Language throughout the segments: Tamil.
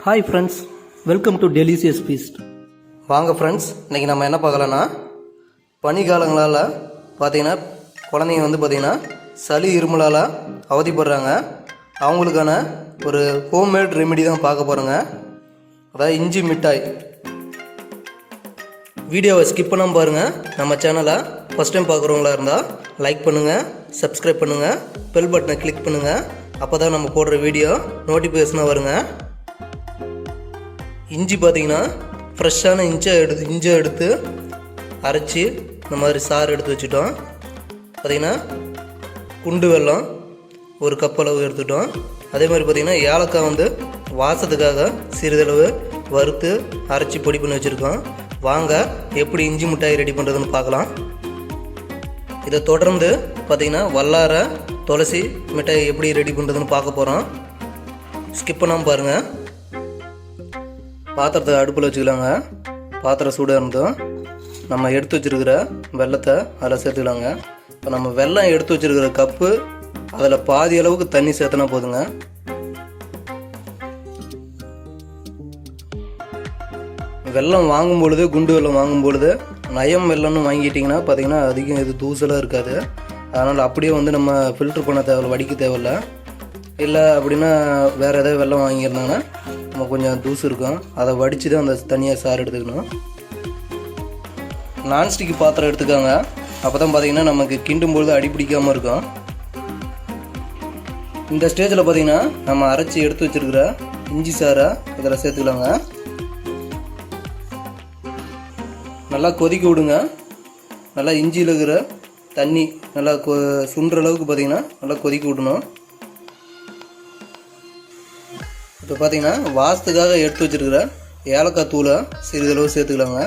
Hi friends, welcome to delicious feast. வாங்க ஃப்ரெண்ட்ஸ், இன்றைக்கி நம்ம என்ன பார்க்கலான்னா, பனிக்காலங்களால் பார்த்திங்கன்னா குழந்தைங்க பார்த்திங்கன்னா சளி இருமலால் அவதிப்படுறாங்க. அவங்களுக்கான ஒரு ஹோம்மேட் ரெமெடி தான் பார்க்க போகிறோங்க. அதாவது இஞ்சி மிட்டாய். வீடியோவை ஸ்கிப் பண்ணாமல் பாருங்கள். நம்ம சேனலை ஃபஸ்ட் டைம் பார்க்குறவங்களா இருந்தால் லைக் பண்ணுங்கள், சப்ஸ்கிரைப் பண்ணுங்கள், பெல் பட்டனை கிளிக் பண்ணுங்கள். அப்போ தான் நம்ம போடுற வீடியோ நோட்டிஃபிகேஷனாக வருங்க. இஞ்சி பார்த்திங்கன்னா ஃப்ரெஷ்ஷான இஞ்சியை எடுத்து அரைச்சி இந்த மாதிரி சாறு எடுத்து வச்சுட்டோம். பார்த்திங்கன்னா குண்டு வெல்லம் ஒரு கப் அளவு எடுத்துட்டோம். அதே மாதிரி பார்த்திங்கன்னா ஏலக்காய் வாசத்துக்காக சிறிதளவு வறுத்து அரைச்சி பொடி பண்ணி வச்சுருக்கோம். வாங்க எப்படி இஞ்சி மிட்டாய் ரெடி பண்ணுறதுன்னு பார்க்கலாம். இதை தொடர்ந்து பார்த்திங்கன்னா வல்லார துளசி மிட்டாய் எப்படி ரெடி பண்ணுறதுன்னு பார்க்க போகிறோம். ஸ்கிப் பண்ணாமல் பாருங்கள். பாத்திரத்தை அடுப்பில் வச்சுக்கலாங்க. பாத்திரம் சூடாக இருந்தோம். நம்ம எடுத்து வச்சுருக்கிற வெல்லத்தை அதில் சேர்த்துக்கலாங்க. இப்போ நம்ம வெல்லம் எடுத்து வச்சுருக்கிற கப்பு அதில் பாதி அளவுக்கு தண்ணி சேர்த்துனா போதுங்க. வெல்லம் வாங்கும் பொழுது, குண்டு வெல்லம் வாங்கும் பொழுது நயம் வெல்லம்னு வாங்கிட்டிங்கன்னா பார்த்திங்கன்னா அதிகம் இது தூசலாக இருக்காது. அதனால் அப்படியே நம்ம ஃபில்ட்ரு பண்ண தேவையில்ல, வடிக்க தேவையில்ல. இல்லை அப்படின்னா வேறு ஏதாவது வெல்லம் வாங்கியிருந்தாங்கன்னா நம்ம கொஞ்சம் தூசு இருக்கும், அதை வடித்து தான் அந்த தனியாக சாறு எடுத்துக்கணும். நான்ஸ்டிக் பாத்திரம் எடுத்துக்கோங்க. அப்போ தான் பார்த்திங்கன்னா நமக்கு கிண்டும் பொழுது அடி பிடிக்காமல் இருக்கும். இந்த ஸ்டேஜில் பார்த்திங்கன்னா நம்ம அரைச்சி எடுத்து வச்சுருக்கிற இஞ்சி சாறை இதில் சேர்த்துக்கலாங்க. நல்லா கொதிக்க விடுங்க. நல்லா இஞ்சியில் இருக்கிற தண்ணி நல்லா சுண்டுற அளவுக்கு பார்த்திங்கன்னா நல்லா கொதிக்க விடணும். இப்போ பார்த்திங்கன்னா வாசத்துக்காக எடுத்து வச்சுருக்கிற ஏலக்காய் தூளை சிறிதளவு சேர்த்துக்கலாங்க.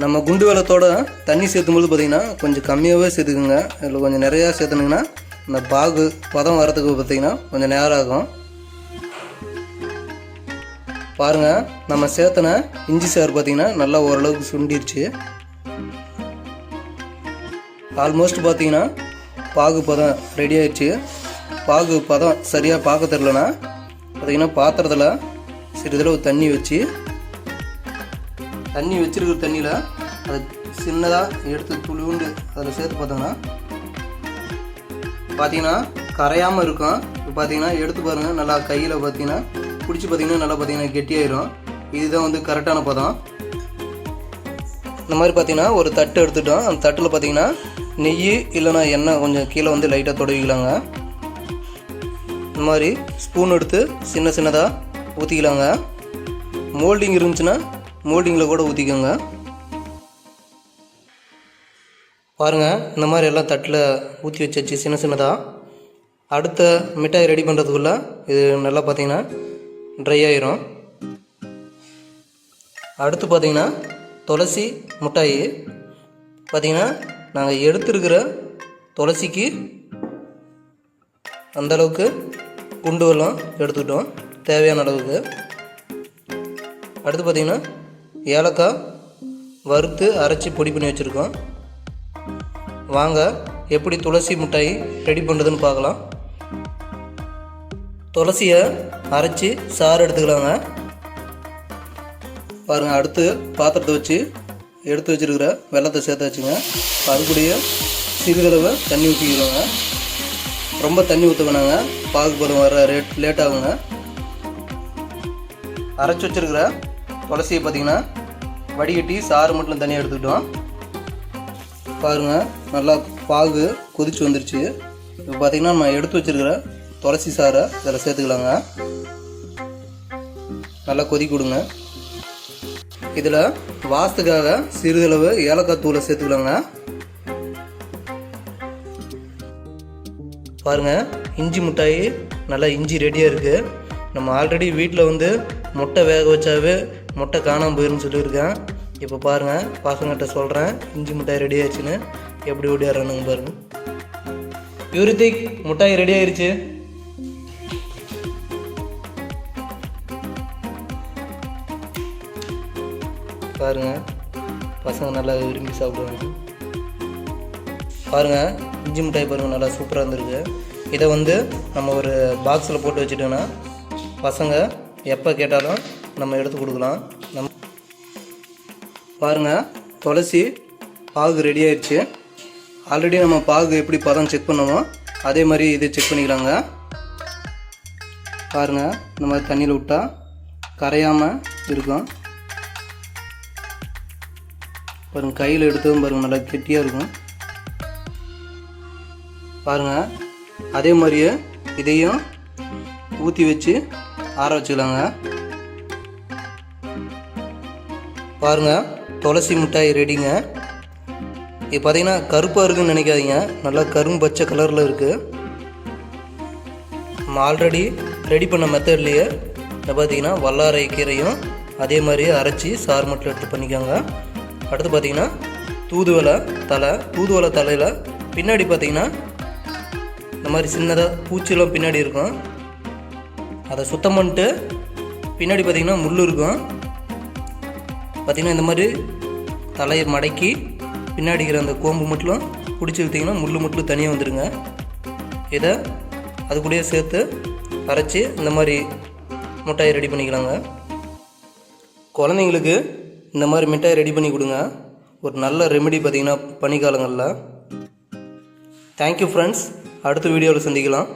நம்ம குண்டு வெல்லத்தோட தண்ணி சேர்த்தும்போது பார்த்திங்கன்னா கொஞ்சம் கம்மியாகவே சேர்த்துக்குங்க. இல்லை கொஞ்சம் நிறையா சேர்த்துனிங்கன்னா இந்த பாகு பதம் வரத்துக்கு பார்த்திங்கன்னா கொஞ்சம் நேரம் ஆகும். பாருங்கள், நம்ம சேர்த்தன இஞ்சி சாறு பார்த்திங்கன்னா நல்லா ஓரளவுக்கு சுண்டிருச்சு. ஆல்மோஸ்ட் பார்த்திங்கன்னா பாகு பதம் ரெடி ஆயிடுச்சு. பாகு பதம் சரியாக பார்க்க தெரிலனா பார்த்திங்கன்னா பாத்திரத்தில் சிறிதளவு தண்ணி வச்சுருக்கிற தண்ணியில் அதை சின்னதாக எடுத்து துளிவுண்டு அதில் சேர்த்து பார்த்தோம்னா பார்த்திங்கன்னா கரையாமல் இருக்கும். இப்போ பார்த்திங்கன்னா எடுத்து பாருங்கள், நல்லா கையில் பார்த்திங்கன்னா பிடிச்சி பார்த்திங்கன்னா நல்லா பார்த்திங்கன்னா கெட்டியாயிரும். இதுதான் கரெக்டான பதம். இந்த மாதிரி பார்த்திங்கன்னா ஒரு தட்டு எடுத்துட்டோம். அந்த தட்டில் பார்த்திங்கன்னா நெய் இல்லைனா எண்ணெய் கொஞ்சம் கீழே லைட்டாக தொடவிக்கலாங்க. இந்த மாதிரி ஸ்பூன் எடுத்து சின்னதாக ஊற்றிக்கலாங்க. மோல்டிங் இருந்துச்சுன்னா மோல்டிங்கில் கூட ஊற்றிக்கோங்க. பாருங்கள், இந்த மாதிரி எல்லாம் தட்டில் ஊற்றி வச்சாச்சு சின்னதாக. அடுத்த மிட்டாய் ரெடி பண்ணுறதுக்குள்ளே இது நல்லா பார்த்திங்கன்னா ட்ரை ஆயிரும். அடுத்து பார்த்திங்கன்னா துளசி மிட்டாய். பார்த்திங்கன்னா நாங்கள் எடுத்துருக்கிற துளசிக்கு அந்தளவுக்கு குண்டு வெல்லம் எடுத்துக்கிட்டோம், தேவையான அளவுக்கு. அடுத்து பார்த்திங்கன்னா ஏலக்காய் வறுத்து அரைச்சி பொடி பண்ணி வச்சுருக்கோம். வாங்க எப்படி துளசி மிட்டாய் ரெடி பண்ணுறதுன்னு பார்க்கலாம். துளசியை அரைச்சி சாறு எடுத்துக்கலாங்க. பாருங்கள், அடுத்து பாத்திரத்தை வச்சு எடுத்து வச்சுருக்கிற வெல்லத்தை சேர்த்து வச்சுங்க. அது கூடயே சிறிதளவு தண்ணி ஊற்றிக்கிறோங்க. ரொம்ப தண்ணி ஊற்ற வேணாங்க, பாகு பதம் வர லேட் ஆகுங்க. அரைச்சி வச்சுருக்கிற துளசியை பார்த்திங்கன்னா வடிகட்டி சாறு மட்டும் தனியாக எடுத்துக்கிட்டோம். பாருங்கள், நல்லா பாகு கொதிச்சு வந்துருச்சு. இப்போ பார்த்திங்கன்னா நம்ம எடுத்து வச்சுருக்கிற துளசி சாறை இதில் சேர்த்துக்கலாங்க. நல்லா கொதிக்க விடுங்க. இதில் வாசத்துக்காக சிறிதளவு ஏலக்காய் தூளை சேர்த்துக்கலாங்க. பாருங்கள், இஞ்சி மிட்டாய் நல்லா இஞ்சி ரெடியாக இருக்குது. நம்ம ஆல்ரெடி வீட்டில் முட்டை வேக வச்சாவே முட்டை காணாமல் போயிருன்னு சொல்லியிருக்கேன். இப்போ பாருங்கள், பசங்கிட்ட சொல்கிறேன் இஞ்சி மிட்டாய் ரெடி ஆயிடுச்சுன்னு. எப்படி ஓடியாடுறானுங்க பாருங்கள். யூரித்திக், மிட்டாய் ரெடி ஆயிடுச்சு. பாருங்கள், பசங்க நல்லா விரும்பி சாப்பிடுவாங்க. பாருங்கள், இஞ்சி மிட்டாய் பாருங்கள் நல்லா சூப்பராக இருந்திருக்கு. இதை வந்து நம்ம ஒரு பாக்ஸில் போட்டு வச்சுட்டோன்னா பசங்க எப்போ கேட்டாலும் நம்ம எடுத்து கொடுக்கலாம். நம்ம பாருங்கள், துளசி பாகு ரெடி ஆயிடுச்சு. ஆல்ரெடி நம்ம பாகு எப்படி பதம் செக் பண்ணோமோ அதே மாதிரி இது செக் பண்ணிக்கலாங்க. பாருங்கள், இந்த மாதிரி தண்ணியில் விட்டால் கரையாமல் இருக்கும். பாருங்கள், கையில் எடுத்ததும் பாருங்கள் நல்லா கெட்டியாக இருக்கும். பாருங்கள், அதே மாதிரியே இதையும் ஊற்றி வச்சு ஆற வச்சுக்கலாங்க. பாருங்கள், துளசி மிட்டாய் ரெடிங்க. இது பார்த்தீங்கன்னா கருப்பாக இருக்குன்னு நினைக்காதீங்க, நல்லா கரும் பச்சை கலரில் இருக்குது. நம்ம ஆல்ரெடி ரெடி பண்ண மெத்தட்லேயே இதை பார்த்தீங்கன்னா வல்லாரை கீரையும் அதே மாதிரியே அரைச்சி சாறு மட்டும் எடுத்து பண்ணிக்கோங்க. அடுத்து பார்த்தீங்கன்னா தூதுவளை தலையில் பின்னாடி பார்த்தீங்கன்னா இந்த மாதிரி சின்னதாக பூச்சிலாம் பின்னாடி இருக்கும். அதை சுத்தம் பண்ணிட்டு பின்னாடி பார்த்தீங்கன்னா முள் இருக்கும். பார்த்தீங்கன்னா இந்த மாதிரி தலையை மடக்கி பின்னாடி இருக்கிற அந்த கோம்பு மட்டும் பிடிச்சி விட்டிங்கன்னா முள் மட்டும் தனியாக வந்துடுங்க. இதை அது கூடயே சேர்த்து அரைச்சி இந்த மாதிரி மிட்டாய் ரெடி பண்ணிக்கலாங்க. குழந்தைங்களுக்கு இந்த மாதிரி மிட்டாய் ரெடி பண்ணி கொடுங்க. ஒரு நல்ல ரெமெடி பார்த்திங்கன்னா பனிக்காலங்களில். தேங்க்யூ ஃப்ரெண்ட்ஸ், அடுத்த வீடியோவில் சந்திக்கலாம்.